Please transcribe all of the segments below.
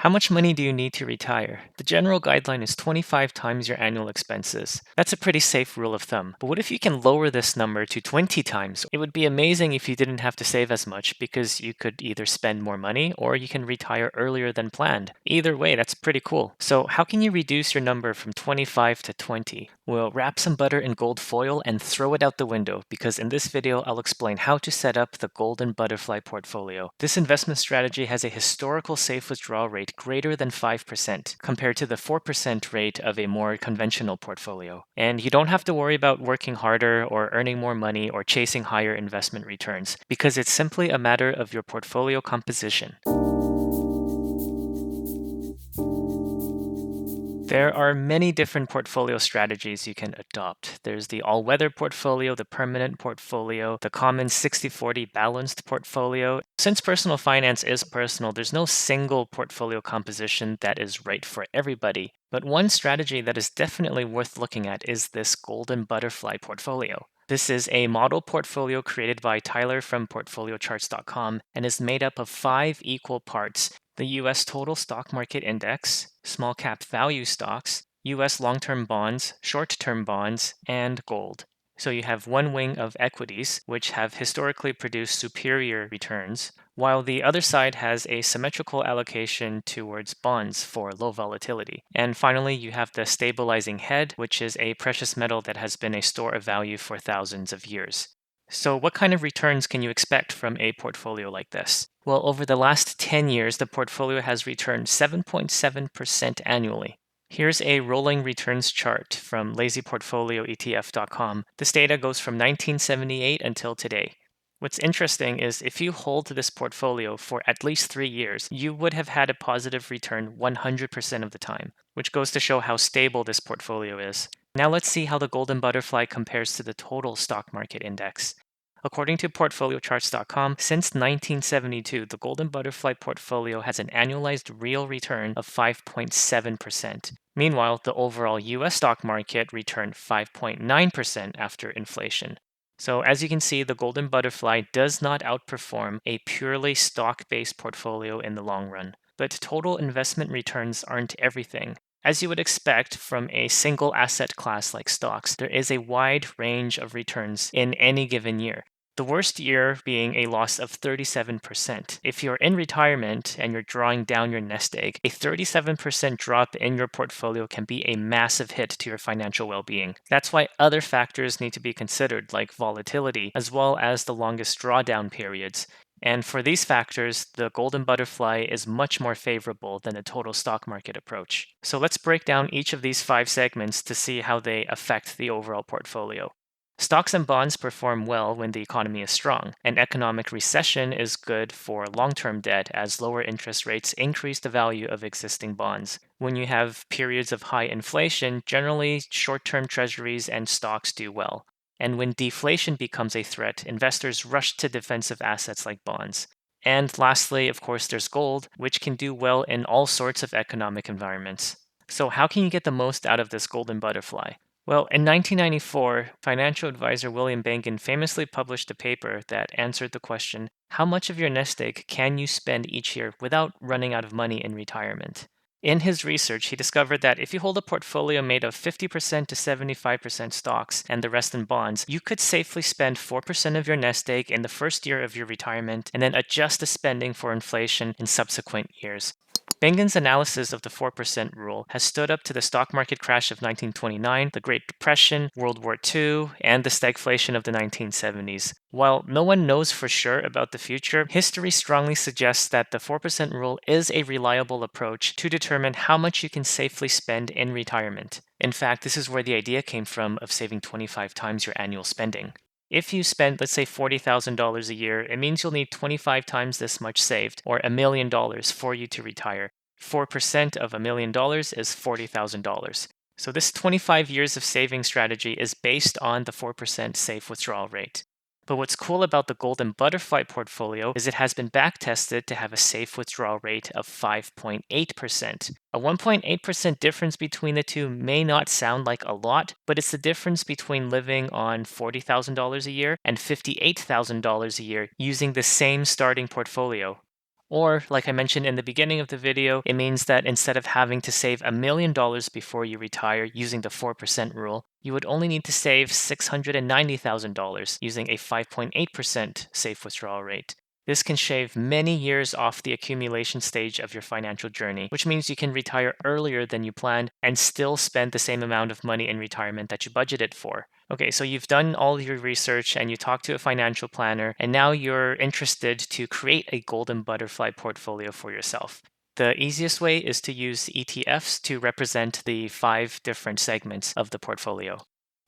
How much money do you need to retire? The general guideline is 25 times your annual expenses. That's a pretty safe rule of thumb. But what if you can lower this number to 20 times? It would be amazing if you didn't have to save as much because you could either spend more money or you can retire earlier than planned. Either way, that's pretty cool. So, how can you reduce your number from 25 to 20? Well, wrap some butter in gold foil and throw it out the window because in this video, I'll explain how to set up the Golden Butterfly portfolio. This investment strategy has a historical safe withdrawal rate greater than 5% compared to the 4% rate of a more conventional portfolio. And you don't have to worry about working harder or earning more money or chasing higher investment returns because it's simply a matter of your portfolio composition. There are many different portfolio strategies you can adopt. There's the all-weather portfolio, the permanent portfolio, the common 60-40 balanced portfolio. Since personal finance is personal, there's no single portfolio composition that is right for everybody. But one strategy that is definitely worth looking at is this Golden Butterfly portfolio. This is a model portfolio created by Tyler from portfoliocharts.com and is made up of 5 equal parts: the US total stock market index, small cap value stocks, US long-term bonds, short-term bonds, and gold. So you have one wing of equities, which have historically produced superior returns, while the other side has a symmetrical allocation towards bonds for low volatility. And finally, you have the stabilizing head, which is a precious metal that has been a store of value for thousands of years. So, what kind of returns can you expect from a portfolio like this? Well, over the last 10 years, the portfolio has returned 7.7% annually. Here's a rolling returns chart from lazyportfolioetf.com. This data goes from 1978 until today. What's interesting is if you hold this portfolio for at least 3 years, you would have had a positive return 100% of the time, which goes to show how stable this portfolio is. Now let's see how the Golden Butterfly compares to the total stock market index. According to portfoliocharts.com, since 1972, the Golden Butterfly portfolio has an annualized real return of 5.7%. Meanwhile, the overall US stock market returned 5.9% after inflation. So as you can see, the Golden Butterfly does not outperform a purely stock-based portfolio in the long run. But total investment returns aren't everything. As you would expect from a single asset class like stocks, there is a wide range of returns in any given year. The worst year being a loss of 37%. If you're in retirement and you're drawing down your nest egg, a 37% drop in your portfolio can be a massive hit to your financial well-being. That's why other factors need to be considered, like volatility, as well as the longest drawdown periods. And for these factors, the Golden Butterfly is much more favorable than a total stock market approach. So let's break down each of these 5 segments to see how they affect the overall portfolio. Stocks and bonds perform well when the economy is strong. An economic recession is good for long-term debt as lower interest rates increase the value of existing bonds. When you have periods of high inflation, generally short-term treasuries and stocks do well. And when deflation becomes a threat, investors rush to defensive assets like bonds. And lastly, of course, there's gold, which can do well in all sorts of economic environments. So how can you get the most out of this Golden Butterfly? Well, in 1994, financial advisor William Bengen famously published a paper that answered the question, how much of your nest egg can you spend each year without running out of money in retirement? In his research, he discovered that if you hold a portfolio made of 50% to 75% stocks and the rest in bonds, you could safely spend 4% of your nest egg in the first year of your retirement and then adjust the spending for inflation in subsequent years. Bengen's analysis of the 4% rule has stood up to the stock market crash of 1929, the Great Depression, World War II, and the stagflation of the 1970s. While no one knows for sure about the future, history strongly suggests that the 4% rule is a reliable approach to determine how much you can safely spend in retirement. In fact, this is where the idea came from of saving 25 times your annual spending. If you spend, let's say, $40,000 a year, it means you'll need 25 times this much saved, or $1 million for you to retire. 4% of $1 million is $40,000. So this 25 years of saving strategy is based on the 4% safe withdrawal rate. But what's cool about the Golden Butterfly portfolio is it has been backtested to have a safe withdrawal rate of 5.8%. A 1.8% difference between the two may not sound like a lot, but it's the difference between living on $40,000 a year and $58,000 a year using the same starting portfolio. Or, like I mentioned in the beginning of the video, it means that instead of having to save $1 million before you retire using the 4% rule, you would only need to save $690,000 using a 5.8% safe withdrawal rate. This can shave many years off the accumulation stage of your financial journey, which means you can retire earlier than you planned and still spend the same amount of money in retirement that you budgeted for. Okay, so you've done all your research and you talked to a financial planner, and now you're interested to create a golden butterfly portfolio for yourself. The easiest way is to use ETFs to represent the 5 different segments of the portfolio.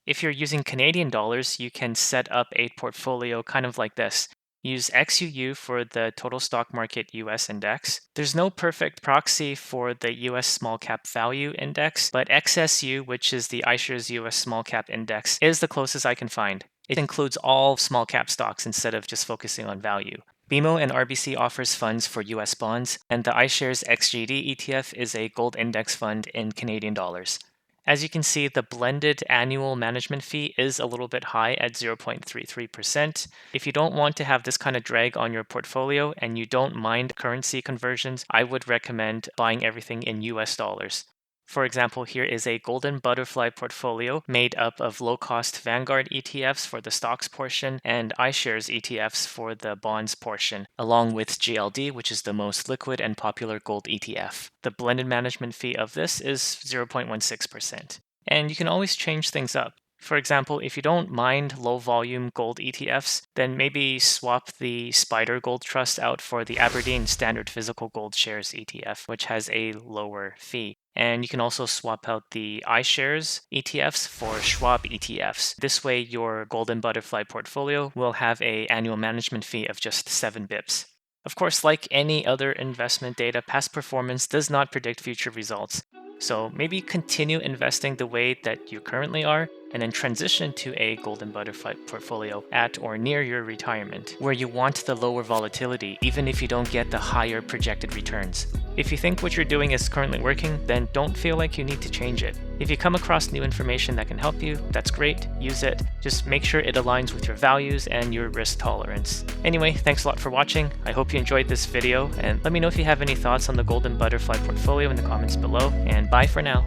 If you're using Canadian dollars, you can set up a portfolio kind of like this. Use XUU for the total stock market US index. There's no perfect proxy for the US small cap value index, but XSU, which is the iShares US small cap index, is the closest I can find. It includes all small cap stocks instead of just focusing on value. BMO and RBC offers funds for US bonds, and the iShares XGD ETF is a gold index fund in Canadian dollars. As you can see, the blended annual management fee is a little bit high at 0.33%. If you don't want to have this kind of drag on your portfolio and you don't mind currency conversions, I would recommend buying everything in US dollars. For example, here is a golden butterfly portfolio made up of low-cost Vanguard ETFs for the stocks portion and iShares ETFs for the bonds portion, along with GLD, which is the most liquid and popular gold ETF. The blended management fee of this is 0.16%. And you can always change things up. For example, if you don't mind low volume gold ETFs, then maybe swap the Spider Gold Trust out for the Aberdeen Standard Physical Gold Shares ETF, which has a lower fee. And you can also swap out the iShares ETFs for Schwab ETFs. This way, your golden butterfly portfolio will have an annual management fee of just 7 bips. Of course, like any other investment data, past performance does not predict future results. So maybe continue investing the way that you currently are, and then transition to a golden butterfly portfolio at or near your retirement, where you want the lower volatility, even if you don't get the higher projected returns. If you think what you're doing is currently working, then don't feel like you need to change it. If you come across new information that can help you, that's great, use it. Just make sure it aligns with your values and your risk tolerance. Anyway, thanks a lot for watching. I hope you enjoyed this video, and let me know if you have any thoughts on the golden butterfly portfolio in the comments below, and bye for now.